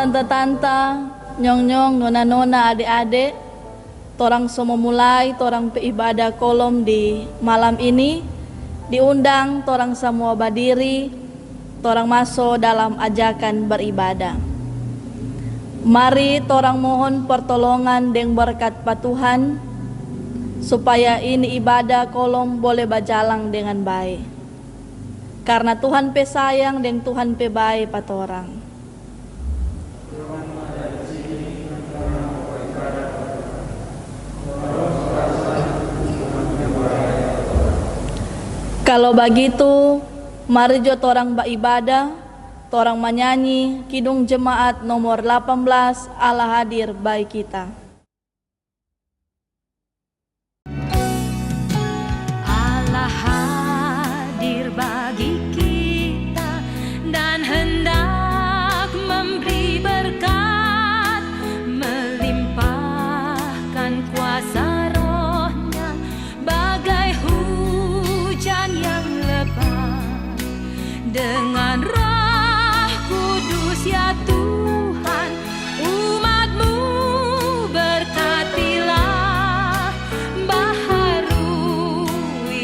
tante-tante, nyong-nyong, nona-nona, adik-adik, torang semua mulai torang ibadah kolom di malam ini. Diundang torang semua berdiri, torang masuk dalam ajakan beribadah. Mari torang mohon pertolongan dan berkat pa Tuhan, supaya ini ibadah kolom boleh berjalan dengan baik. Karena Tuhan pe sayang dan Tuhan pe baik pa torang. Kalau begitu, mari jo torang beribadah, torang menyanyi Kidung Jemaat nomor 18, Allah hadir bagi kita. Allah hadir bagi kita dan hendak memberi berkat, melimpahkan kuasa Roh-Nya bagai hujan yang lebat. Dengan Roh Kudus ya Tuhan, umat-Mu berkatilah, baharui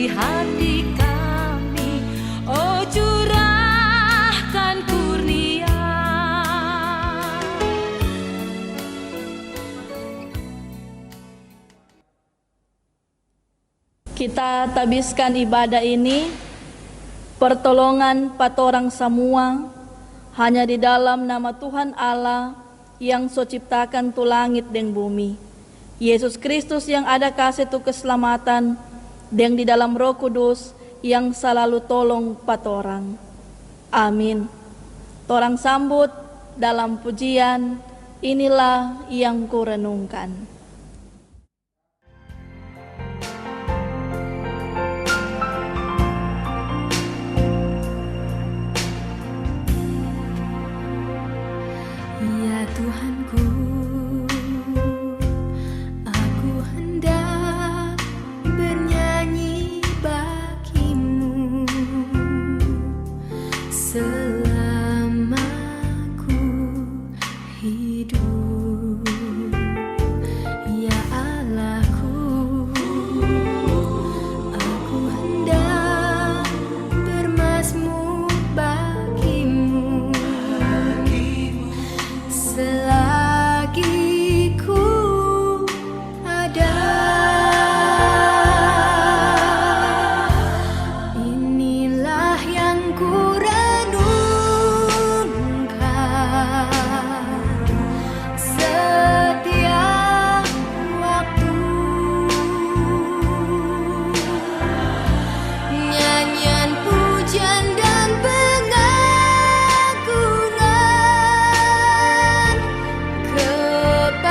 hati kami, oh curahkan kurnia. Kita tabiskan ibadah ini, pertolongan patorang semua, hanya di dalam nama Tuhan Allah yang so ciptakan tu langit dan bumi, Yesus Kristus yang ada kasih tu keselamatan, dan di dalam Roh Kudus yang selalu tolong patorang. Amin. Torang sambut dalam pujian, inilah yang kurenungkan. Ya Tuhanku, aku hendak bernyanyi bagi-Mu selama ku hidup. Ya Allahku, aku hendak bermazmur bagi-Mu selagi ku ada. Inilah yang ku renungkan setiap waktu. Nyanyian pujian dan pengagungan kepadamu.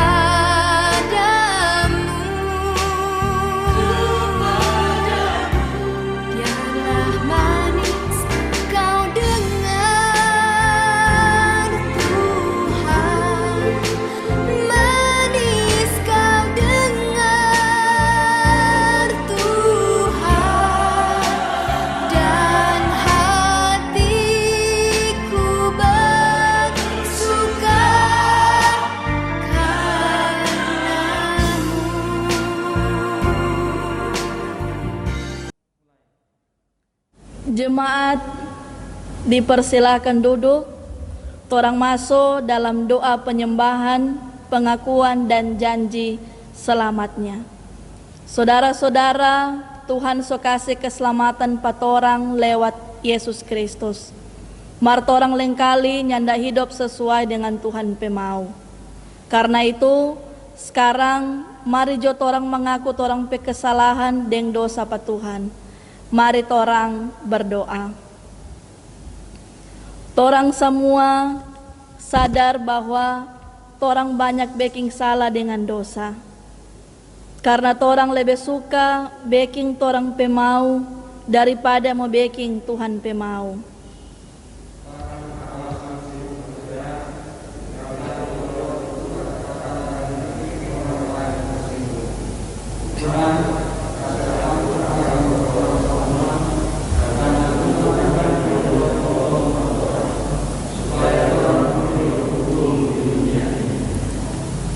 Biarlah manis kau dengar Tuhan, manis kau dengar Tuhan, dan hatiku bersuka karenamu. Jemaat dipersilakan duduk, torang masuk dalam doa penyembahan, pengakuan dan janji selamatnya. Saudara-saudara, Tuhan so kasih keselamatan patorang lewat Yesus Kristus. Martorang lengkali nyanda hidup sesuai dengan Tuhan pemau. Karena itu, sekarang mari jo torang mengaku torang pe kesalahan deng dosa pa Tuhan. Mari torang berdoa. Torang semua sadar bahwa torang banyak baking salah dengan dosa. Karena torang lebih suka baking torang pemau daripada mau baking Tuhan pemau.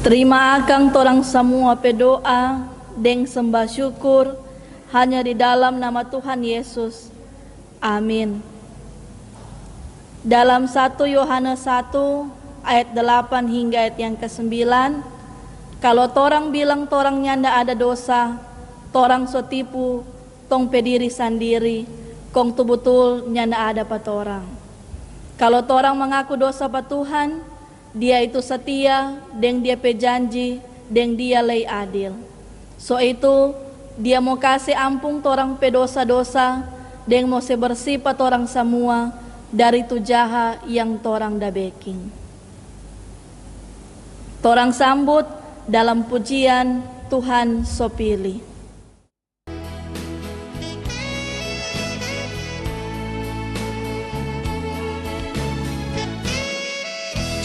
Terima akang torang semua pedoa deng sembah syukur hanya di dalam nama Tuhan Yesus. Amin. Dalam 1 Yohanes 1 ayat 8 hingga ayat yang ke-9, kalau torang bilang torang nyanda ada dosa, torang so tipu tong pediri sendiri, kong tu betul nyanda ada pa torang. Kalau torang mengaku dosa pa Tuhan, Dia itu setia, deng Dia pe janji, deng Dia lei adil. So itu Dia mau kasih ampung torang pe dosa-dosa, deng mau se bersih pa torang semua dari tu jaha yang torang da beking. Torang sambut dalam pujian Tuhan so pilih.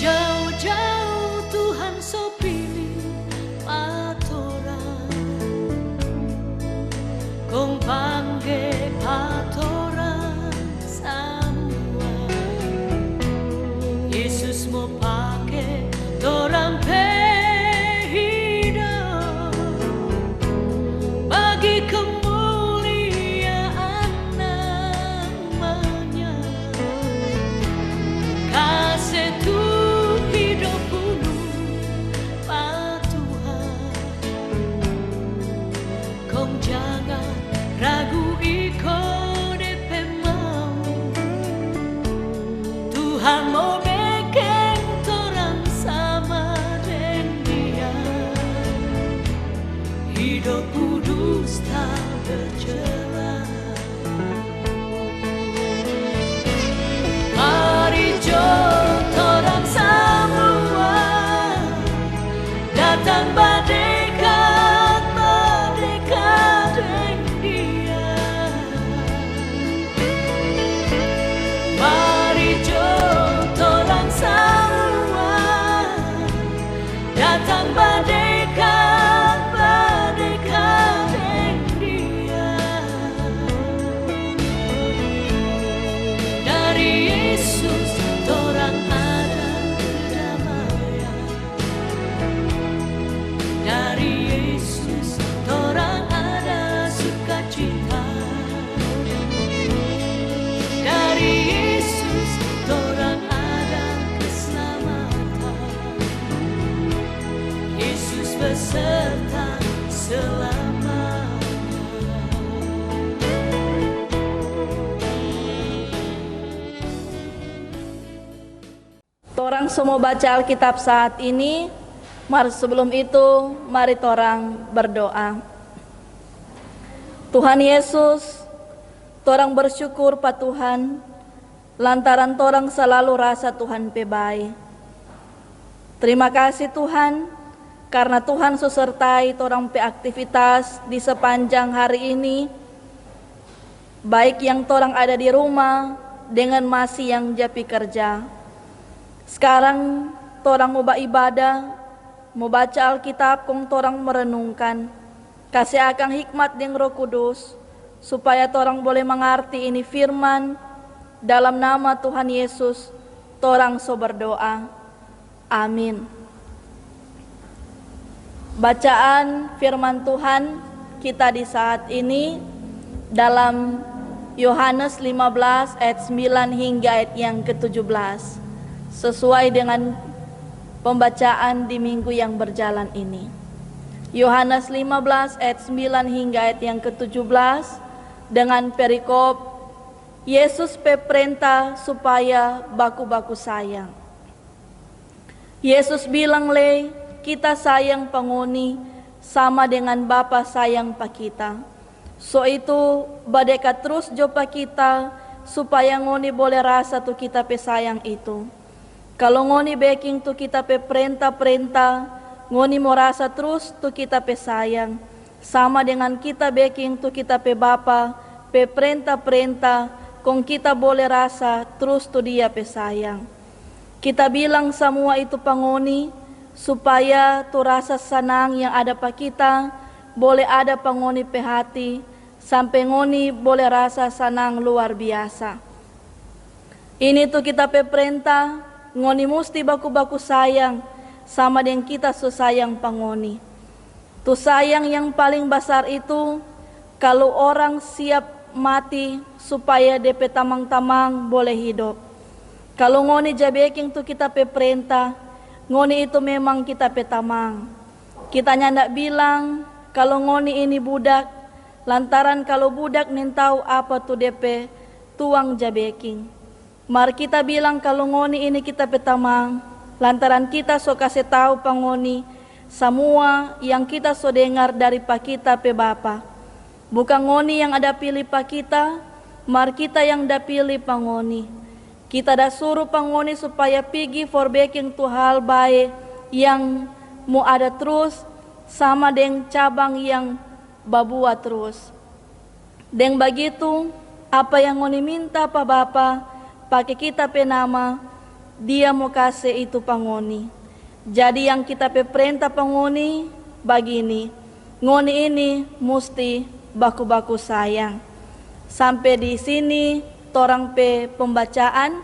Jauh-jauh Tuhan so pilih patorang, kong pangge patorang semua. Yesus mau pake torang pe hidup bagi kemuliaan namanya. Kasih hidup penuh pa Tuhan, kong jangan ragu iko depe mau. Tuhan mau bikin torang sama dengan Dia, hidup kudus tak bercela. Mari jom torang semua datang berdekat dengan Dia. Mari jom torang semua datang berdekat dengan Dia. Dari Yesus torang ada damaian, dari Yesus torang ada sukacita, dari Yesus torang ada keselamatan. Yesus beserta selamanya. Torang semua baca Alkitab saat ini. Mari sebelum itu, mari torang berdoa. Tuhan Yesus, torang bersyukur pa Tuhan, lantaran torang selalu rasa Tuhan pe bae. Terima kasih Tuhan, karena Tuhan sertai torang pe aktivitas di sepanjang hari ini, baik yang torang ada di rumah dengan masih yang japi kerja. Sekarang torang mau beribadah, mau baca Alkitab, kong torang merenungkan. Kasih akang hikmat dengan Roh Kudus, supaya torang boleh mengerti ini firman. Dalam nama Tuhan Yesus, torang so berdoa. Amin. Bacaan firman Tuhan kita di saat ini dalam Yohanes 15 ayat 9 hingga ayat yang ke-17. Sesuai dengan pembacaan di minggu yang berjalan ini. Yohanes 15 ayat 9 hingga ayat yang ke-17 dengan perikop Yesus perintah supaya baku-baku sayang. Yesus bilang kita sayang pengoni sama dengan Bapa sayang pa kita. So itu badekat terus jopa kita supaya ngoni boleh rasa tu kita pe sayang itu. Kalau ngoni baking tu kita pe perintah-perintah, ngoni mau rasa terus tu kita pe sayang. Sama dengan kita baking tu kita pe Bapa pe perintah-perintah, kong kita boleh rasa terus tu Dia pe sayang. Kita bilang semua itu pangoni supaya tu rasa senang yang ada pa kita boleh ada pangoni pe hati, sampai ngoni boleh rasa senang luar biasa. Ini tu kita pe perintah, ngoni musti baku-baku sayang sama dengan kita so sayang pangoni. Tu sayang yang paling besar itu kalau orang siap mati supaya DP tamang-tamang boleh hidup. Kalau ngoni jabeking tu kita pe perintah, ngoni itu memang kita pe tamang. Kita nyandak bilang kalau ngoni ini budak, lantaran kalau budak nin tahu apa tu DP tuang jabeking. Mari kita bilang kalau ngoni ini kita pe tamang, lantaran kita so kasih tahu pangoni semua yang kita so dengar dari pak kita pe bapa. Bukan ngoni yang ada pilih pak kita, mari kita yang ada pilih pangoni. Kita dah suruh pangoni supaya pergi for baking tu hal baik yang mau ada terus sama dengan cabang yang babua terus. Dan begitu apa yang ngoni minta pak bapa pakai kita pe nama, dia mau kasih itu pangoni. Jadi yang kita pe perintah pangoni begini, ngoni ini mesti baku-baku sayang. Sampai di sini torang pe pembacaan,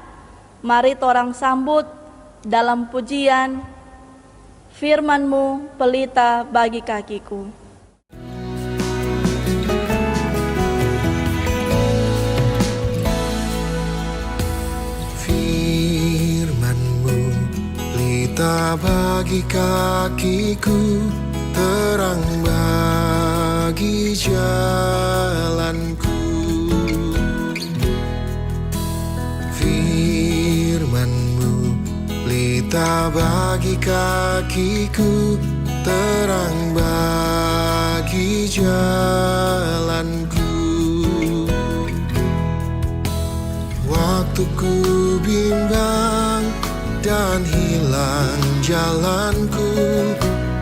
mari torang sambut dalam pujian firman-Mu pelita bagi kakiku. Bagi kakiku, terang bagi jalanku. Firman-Mu pelita bagi kakiku, terang bagi jalanku. Waktu ku bimbang dan hilang jalanku,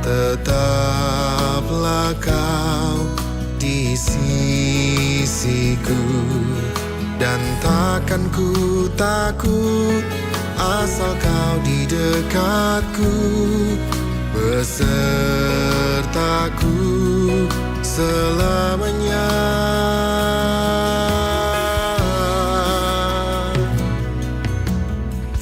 tetaplah Kau di sisiku. Dan takkan ku takut asal Kau di dekatku, besertaku selamanya.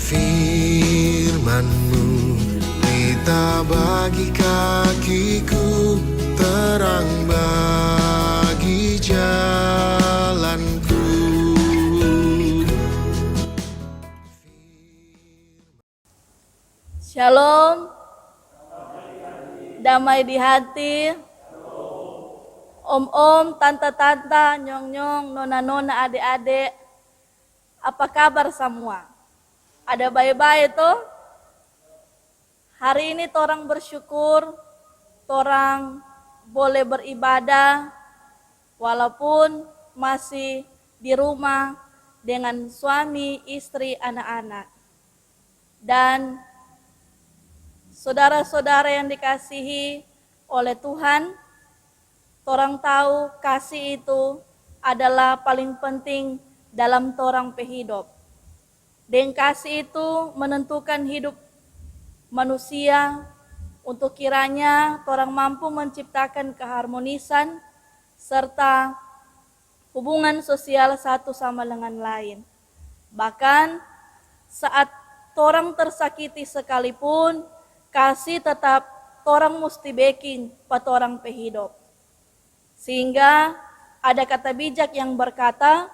Firman-Mu pelita bagi kakiku, terang bagi jalanku. Shalom, damai di hati, om-om, tante-tante, nyong-nyong, nona-nona, adik-adik, apa kabar semua? Ada baik-baik tuh? Hari ini torang bersyukur, torang boleh beribadah walaupun masih di rumah dengan suami, istri, anak-anak. Dan saudara-saudara yang dikasihi oleh Tuhan, torang tahu kasih itu adalah paling penting dalam torang hidup. Dan kasih itu menentukan hidup manusia untuk kiranya torang mampu menciptakan keharmonisan serta hubungan sosial satu sama dengan lain. Bahkan saat torang tersakiti sekalipun, kasih tetap torang mesti baking pa torang hidup. Sehingga ada kata bijak yang berkata,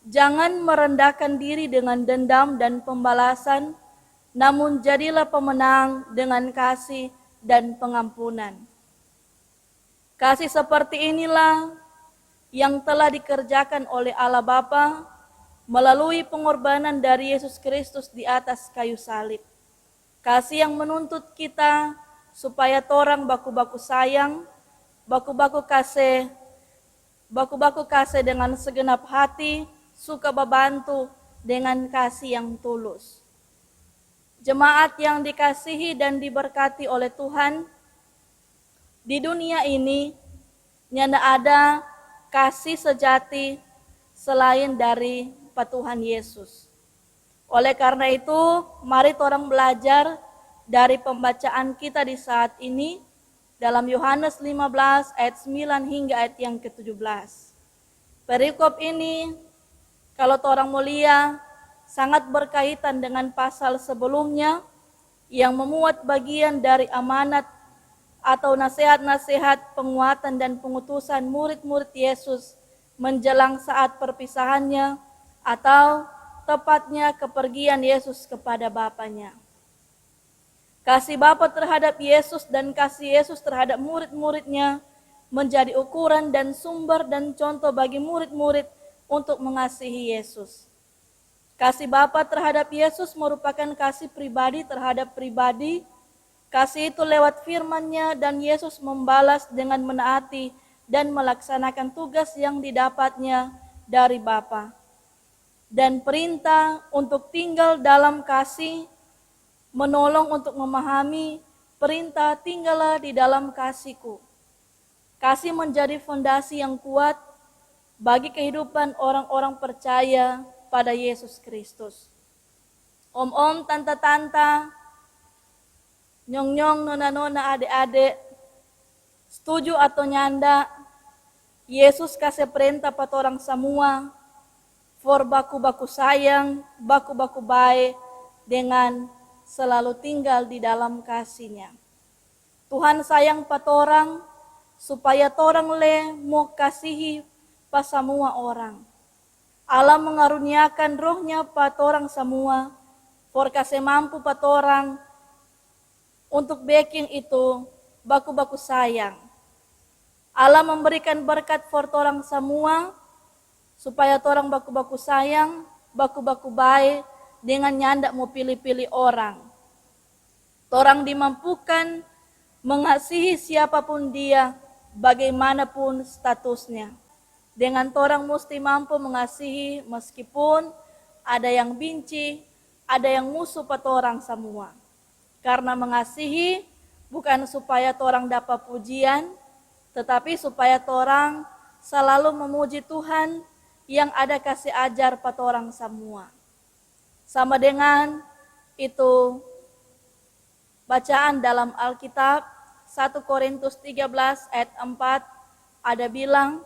jangan merendahkan diri dengan dendam dan pembalasan, namun jadilah pemenang dengan kasih dan pengampunan. Kasih seperti inilah yang telah dikerjakan oleh Allah Bapa melalui pengorbanan dari Yesus Kristus di atas kayu salib. Kasih yang menuntut kita supaya torang baku-baku sayang, baku-baku kasih dengan segenap hati, suka membantu dengan kasih yang tulus. Jemaat yang dikasihi dan diberkati oleh Tuhan, di dunia ini nyanda ada kasih sejati selain dari Tuhan Yesus. Oleh karena itu, mari torang belajar dari pembacaan kita di saat ini dalam Yohanes 15 ayat 9 hingga ayat yang ke-17. Perikop ini kalau torang mulia sangat berkaitan dengan pasal sebelumnya, yang memuat bagian dari amanat atau nasihat-nasihat penguatan dan pengutusan murid-murid Yesus menjelang saat perpisahannya atau tepatnya kepergian Yesus kepada Bapanya. Kasih Bapa terhadap Yesus dan kasih Yesus terhadap murid-muridnya menjadi ukuran dan sumber dan contoh bagi murid-murid untuk mengasihi Yesus. Kasih Bapa terhadap Yesus merupakan kasih pribadi terhadap pribadi. Kasih itu lewat firman-Nya dan Yesus membalas dengan menaati dan melaksanakan tugas yang didapatnya dari Bapa. Dan perintah untuk tinggal dalam kasih, menolong untuk memahami perintah tinggallah di dalam kasih-Ku. Kasih menjadi fondasi yang kuat bagi kehidupan orang-orang percaya pada Yesus Kristus. Om-om, tante-tante, nyong-nyong, nona-nona, adik-adik, setuju atau nyanda, Yesus kasih perintah pada orang semua, for baku-baku sayang, baku-baku baik, dengan selalu tinggal di dalam kasih-Nya. Tuhan sayang pada orang, supaya torang le mau kasihi pada semua orang. Allah mengaruniakan rohnya pada orang semua, for kasih mampu pada orang untuk baking itu baku-baku sayang. Allah memberikan berkat for orang semua, supaya orang baku-baku sayang, baku-baku baik, dengan nyanda mau pilih-pilih orang. Orang dimampukan mengasihi siapapun dia, bagaimanapun statusnya. Dengan orang mesti mampu mengasihi meskipun ada yang benci, ada yang musuh pada orang semua. Karena mengasihi bukan supaya orang dapat pujian, tetapi supaya orang selalu memuji Tuhan yang ada kasih ajar pada orang semua. Sama dengan itu bacaan dalam Alkitab 1 Korintus 13 ayat 4 ada bilang,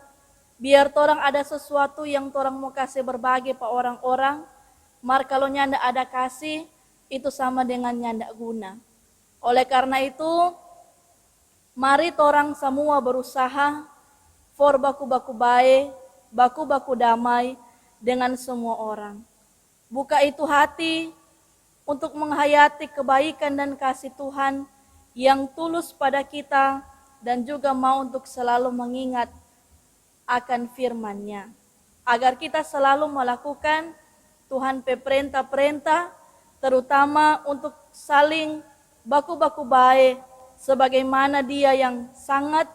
biar torang ada sesuatu yang torang mau kasih berbagi pada orang-orang, mar kalau nyanda ada kasih, itu sama dengan nyanda guna. Oleh karena itu, mari torang semua berusaha for baku-baku baik, baku-baku damai dengan semua orang. Buka itu hati untuk menghayati kebaikan dan kasih Tuhan yang tulus pada kita dan juga mau untuk selalu mengingat akan firman-Nya. Agar kita selalu melakukan Tuhan perintah-perintah, terutama untuk saling baku-baku baik, sebagaimana Dia yang sangat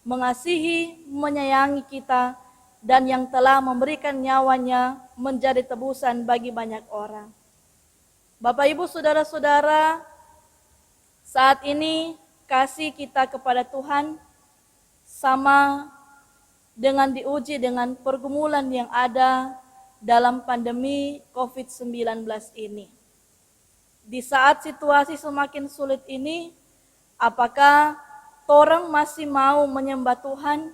mengasihi, menyayangi kita, dan yang telah memberikan nyawanya menjadi tebusan bagi banyak orang. Bapak Ibu Saudara-saudara, saat ini kasih kita kepada Tuhan sama dengan diuji dengan pergumulan yang ada dalam pandemi COVID-19 ini. Di saat situasi semakin sulit ini, apakah orang masih mau menyembah Tuhan?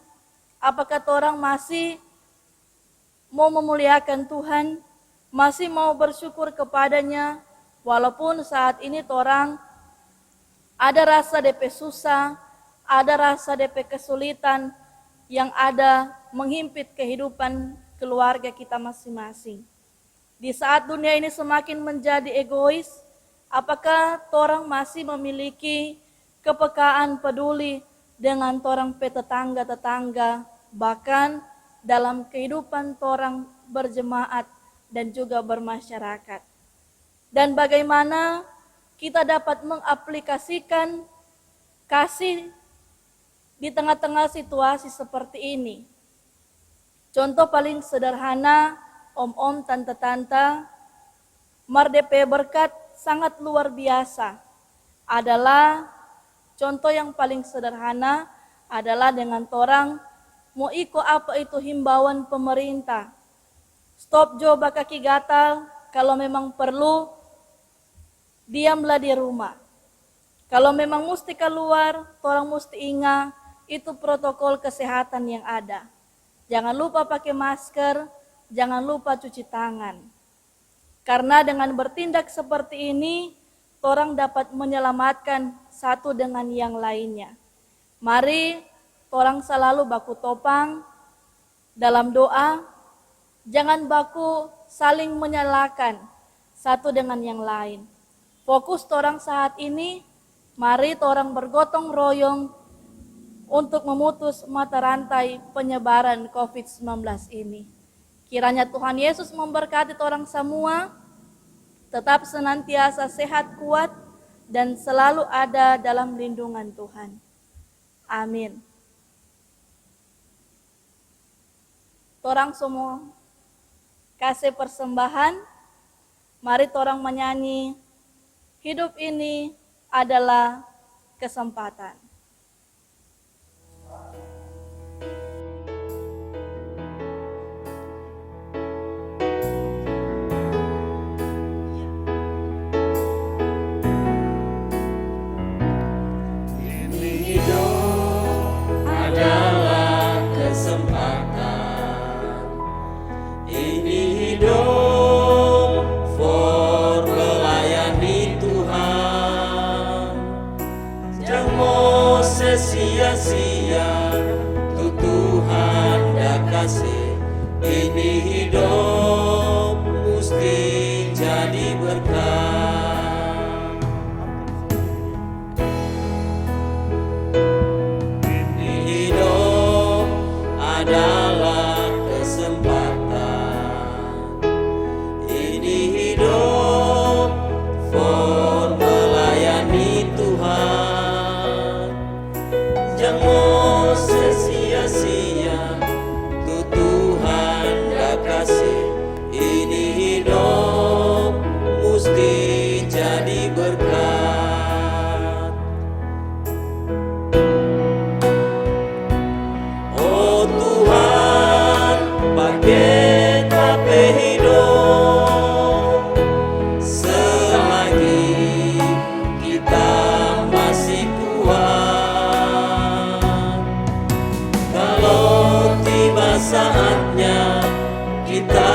Apakah orang masih mau memuliakan Tuhan? Masih mau bersyukur kepadanya? Walaupun saat ini orang ada rasa DP susah, ada rasa DP kesulitan yang ada menghimpit kehidupan keluarga kita masing-masing. Di saat dunia ini semakin menjadi egois, apakah orang masih memiliki kepekaan peduli dengan orang tetangga-tetangga, bahkan dalam kehidupan orang berjemaat dan juga bermasyarakat? Dan bagaimana kita dapat mengaplikasikan kasih di tengah-tengah situasi seperti ini? Contoh paling sederhana, om-om, tante-tante, mardepe berkat sangat luar biasa adalah contoh yang paling sederhana adalah dengan orang mau ikut apa itu himbauan pemerintah. Stop coba kaki gatal, kalau memang perlu diamlah di rumah. Kalau memang mesti keluar, orang mesti ingat itu protokol kesehatan yang ada. Jangan lupa pakai masker, jangan lupa cuci tangan. Karena dengan bertindak seperti ini, torang dapat menyelamatkan satu dengan yang lainnya. Mari torang selalu baku topang dalam doa, jangan baku saling menyalahkan satu dengan yang lain. Fokus torang saat ini, mari torang bergotong royong untuk memutus mata rantai penyebaran COVID-19 ini. Kiranya Tuhan Yesus memberkati orang semua, tetap senantiasa sehat, kuat, dan selalu ada dalam lindungan Tuhan. Amin. Torang semua kasih persembahan, mari torang menyanyi, hidup ini adalah kesempatan. Sia-sia tu Tuhan dah kasih, ini hidup mesti jadi berkah. Ini hidup adalah kesempatan, ini hidup for melayani Tuhan. Jangan sia-sia tu Tuhan dah kasih, ini hidup mesti jadi berkat. Oh Tuhan, pakai tapi hidup selagi kita masih kuat. Saatnya kita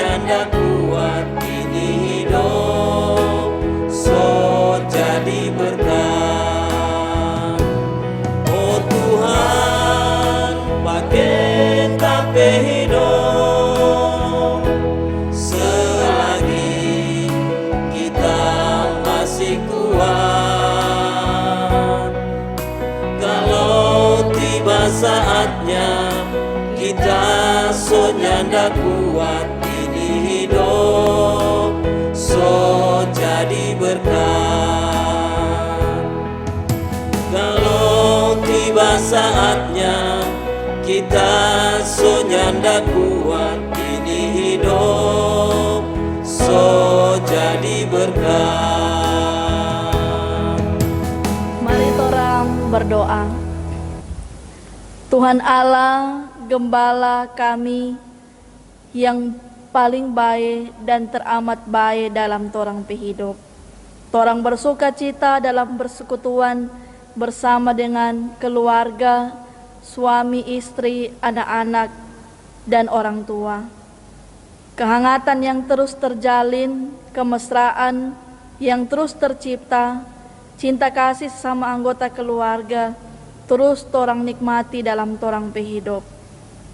nyanda kuat, ini hidup so jadi berkat. Oh Tuhan, pakai tapi hidup selagi kita masih kuat. Kalau tiba saatnya kita nyanda kuat, ini hidup so jadi berkat. Kalau tiba saatnya kita nyanda kuat, ini hidup so jadi berkat. Mari torang berdoa. Tuhan Allah, Gembala kami yang paling baik dan teramat baik dalam torang hidup. Torang bersuka cita dalam persekutuan bersama dengan keluarga, suami, istri, anak-anak, dan orang tua. Kehangatan yang terus terjalin, kemesraan yang terus tercipta, cinta kasih sama anggota keluarga, terus torang nikmati dalam torang hidup.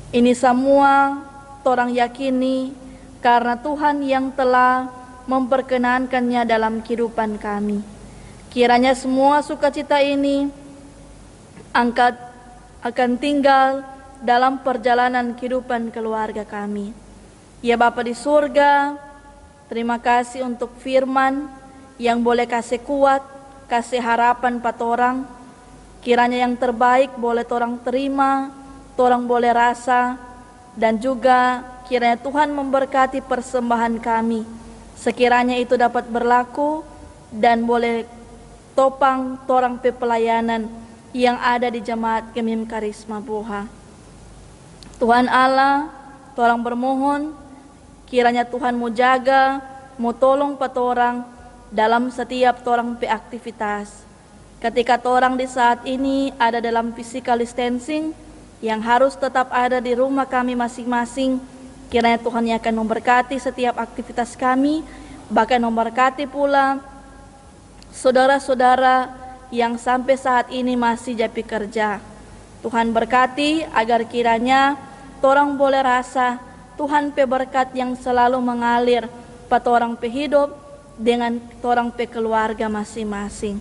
Ini semua torang yakini karena Tuhan yang telah memperkenankannya dalam kehidupan kami. Kiranya semua sukacita ini akan tinggal dalam perjalanan kehidupan keluarga kami. Ya Bapa di surga, terima kasih untuk firman yang boleh kasih kuat, kasih harapan pada orang. Kiranya yang terbaik boleh torang terima, torang boleh rasa, dan juga kiranya Tuhan memberkati persembahan kami. Sekiranya itu dapat berlaku dan boleh topang torang pelayanan yang ada di Jemaat Gemim Karisma Boha. Tuhan Allah, torang bermohon kiranya Tuhan mau jaga, mau tolong patorang dalam setiap torang aktivitas. Ketika torang di saat ini ada dalam physical distancing, yang harus tetap ada di rumah kami masing-masing, kiranya Tuhan yang akan memberkati setiap aktivitas kami, bahkan memberkati pula saudara-saudara yang sampai saat ini masih jadi kerja. Tuhan berkati agar kiranya torang boleh rasa Tuhan pe berkat yang selalu mengalir pada orang pe hidup dengan torang pe keluarga masing-masing.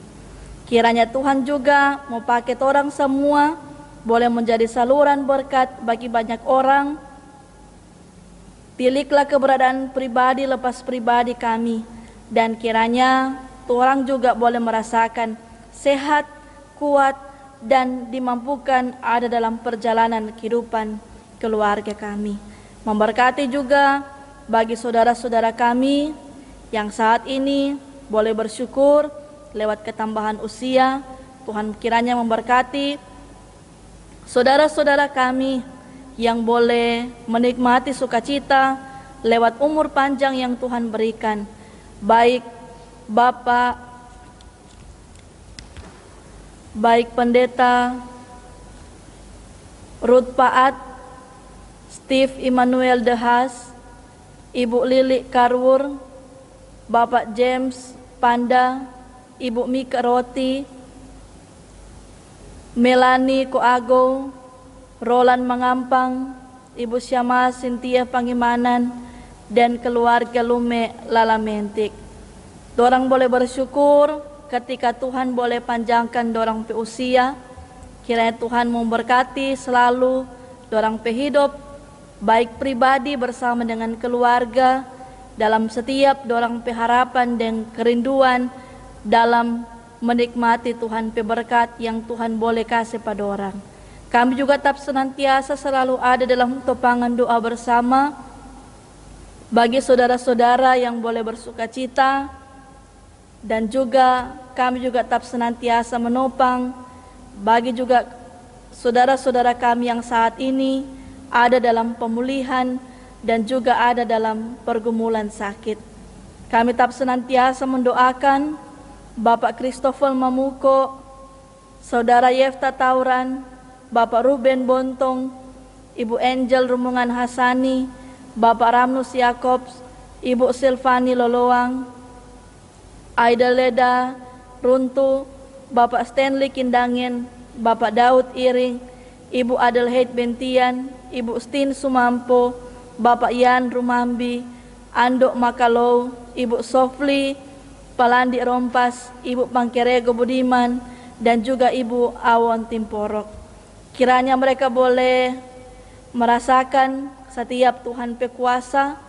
Kiranya Tuhan juga mau pakai torang semua boleh menjadi saluran berkat bagi banyak orang. Pilihlah keberadaan pribadi lepas pribadi kami, dan kiranya torang juga boleh merasakan sehat, kuat, dan dimampukan ada dalam perjalanan kehidupan keluarga kami. Memberkati juga bagi saudara-saudara kami yang saat ini boleh bersyukur lewat ketambahan usia. Tuhan kiranya memberkati saudara-saudara kami yang boleh menikmati sukacita lewat umur panjang yang Tuhan berikan. Baik Pendeta Ruth Paat, Steve Immanuel Dehas, Ibu Lili Karwur, Bapak James Panda, Ibu Mika Roti, Melanie Koago, Roland Mangampang, Ibu Syama Cynthia Pangimanan, dan keluarga Lume Lalamentik. Dorang boleh bersyukur ketika Tuhan boleh panjangkan dorang pe usia. Kiranya Tuhan memberkati selalu dorang pe hidup, baik pribadi bersama dengan keluarga, dalam setiap dorang pe harapan dan kerinduan dalam menikmati Tuhan pe berkat yang Tuhan boleh kasih pada orang. Kami juga tetap senantiasa selalu ada dalam topangan doa bersama bagi saudara-saudara yang boleh bersukacita, dan juga kami juga tetap senantiasa menopang bagi juga saudara-saudara kami yang saat ini ada dalam pemulihan dan juga ada dalam pergumulan sakit. Kami tetap senantiasa mendoakan Bapak Christopher Mamuko, Saudara Yefta Tauran, Bapak Ruben Bontong, Ibu Angel Rumungan Hasani, Bapak Ramnus Yakobs, Ibu Silvani Loloang, Aida Leda Runtu, Bapak Stanley Kindangin, Bapak Daud Iring, Ibu Adelheid Bentian, Ibu Stin Sumampo, Bapak Yan Rumambi, Andok Makalou, Ibu Sofli Palandi Rompas, Ibu Pangkerego Budiman, dan juga Ibu Awon Timporok. Kiranya mereka boleh merasakan setiap Tuhan pekuasa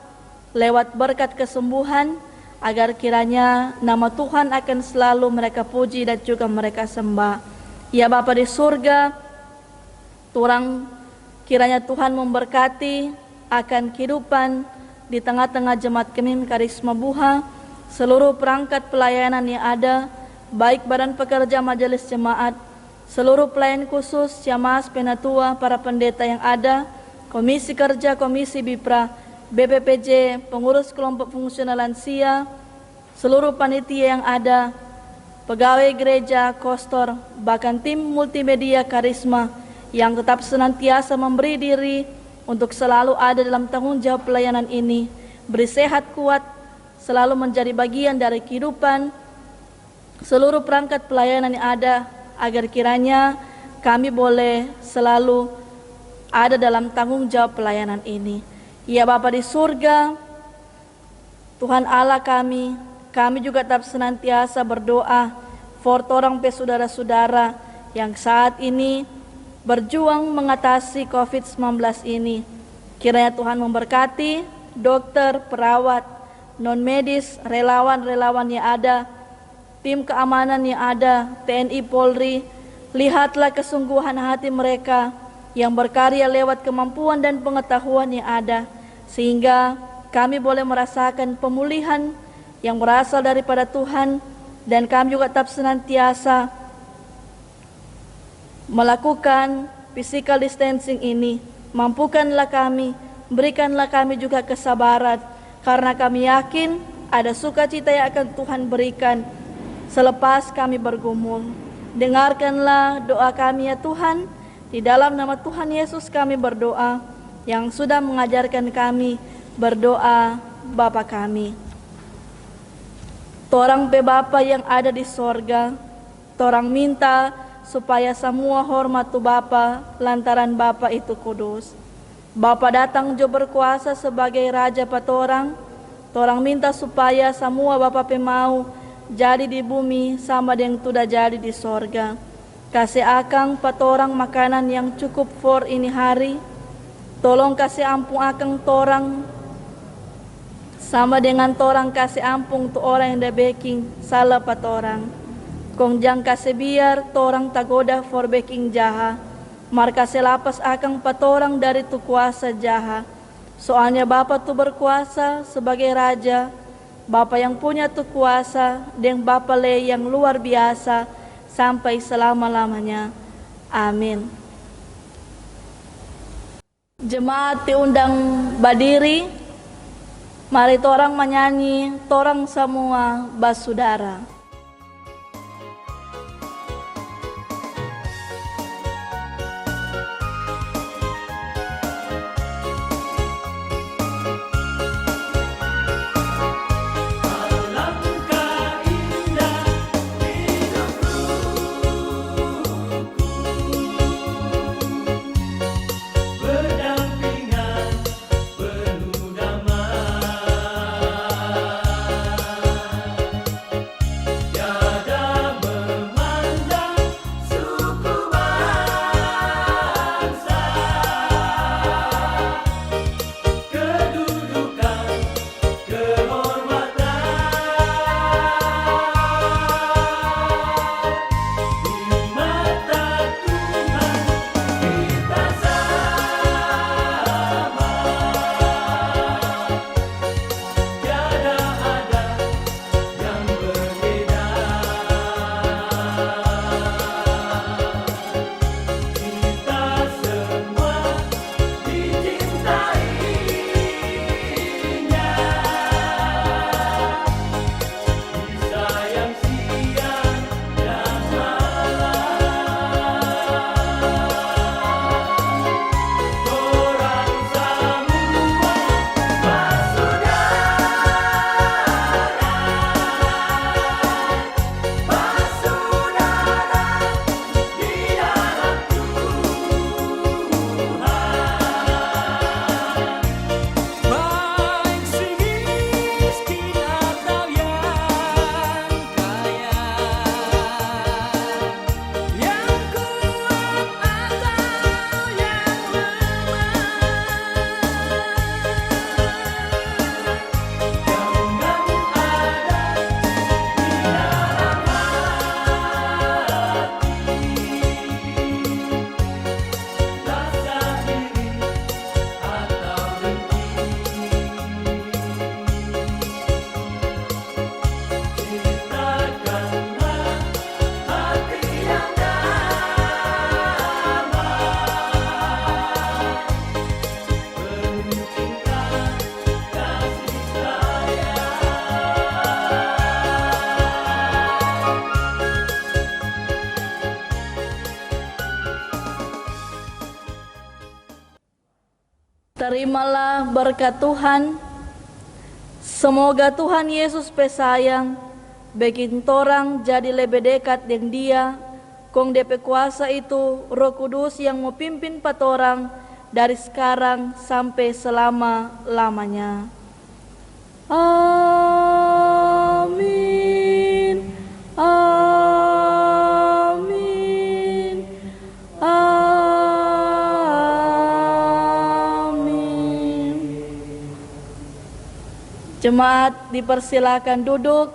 lewat berkat kesembuhan, agar kiranya nama Tuhan akan selalu mereka puji dan juga mereka sembah. Ya Bapa di surga, turang kiranya Tuhan memberkati akan kehidupan di tengah-tengah jemaat Kemim Karisma Buha, seluruh perangkat pelayanan yang ada, baik badan pekerja majelis jemaat, seluruh pelayan khusus, Syamaas Penatua, para pendeta yang ada, komisi kerja, komisi BIPRA, BPPJ, pengurus kelompok fungsional lansia, seluruh panitia yang ada, pegawai gereja, kostor, bahkan tim multimedia Karisma yang tetap senantiasa memberi diri untuk selalu ada dalam tanggung jawab pelayanan ini, beri sehat kuat, selalu menjadi bagian dari kehidupan seluruh perangkat pelayanan yang ada, agar kiranya kami boleh selalu ada dalam tanggung jawab pelayanan ini. Ya Bapa di surga, Tuhan Allah kami juga tetap senantiasa berdoa for torang pe saudara-saudara yang saat ini berjuang mengatasi COVID-19 ini. Kiranya Tuhan memberkati dokter, perawat, non-medis, relawan-relawan yang ada, tim keamanan yang ada, TNI Polri. Lihatlah kesungguhan hati mereka yang berkarya lewat kemampuan dan pengetahuan yang ada, sehingga kami boleh merasakan pemulihan yang berasal daripada Tuhan, dan kami juga tetap senantiasa melakukan physical distancing ini. Mampukanlah kami, berikanlah kami juga kesabaran, karena kami yakin ada sukacita yang akan Tuhan berikan selepas kami bergumul. Dengarkanlah doa kami ya Tuhan, di dalam nama Tuhan Yesus kami berdoa, yang sudah mengajarkan kami berdoa Bapa kami. Torang pe Bapa yang ada di sorga, torang minta supaya semua hormat tu Bapa lantaran Bapa itu kudus. Bapa datang jo berkuasa sebagai Raja patorang, torang minta supaya semua Bapa pe mau jadi di bumi sama dengan tudah jadi di sorga. Kasih akang patorang makanan yang cukup for ini hari. Tolong kasih ampun akang torang sama dengan torang kasih ampun tu orang yang dah baking salah patorang. Kong jang kasih biar torang tagoda for baking jaha. Mar kasih lapas akang patorang dari tu kuasa jaha. Soalnya Bapa tu berkuasa sebagai Raja, Bapa yang punya tu kuasa, dan Bapa le yang luar biasa sampai selama-lamanya. Amin. Jemaat diundang berdiri, mari torang menyanyi, torang semua basudara. Terimalah berkat Tuhan. Semoga Tuhan Yesus pesayang bikin torang jadi lebih dekat dengan Dia. Kong DP kuasa itu Roh Kudus yang mau pimpin patorang dari sekarang sampai selama-lamanya. Amin. Amin. Amin. Jemaat dipersilakan duduk.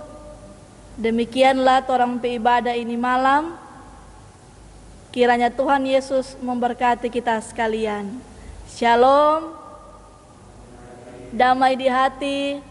Demikianlah torang beribadah ini malam. Kiranya Tuhan Yesus memberkati kita sekalian. Shalom. Damai di hati,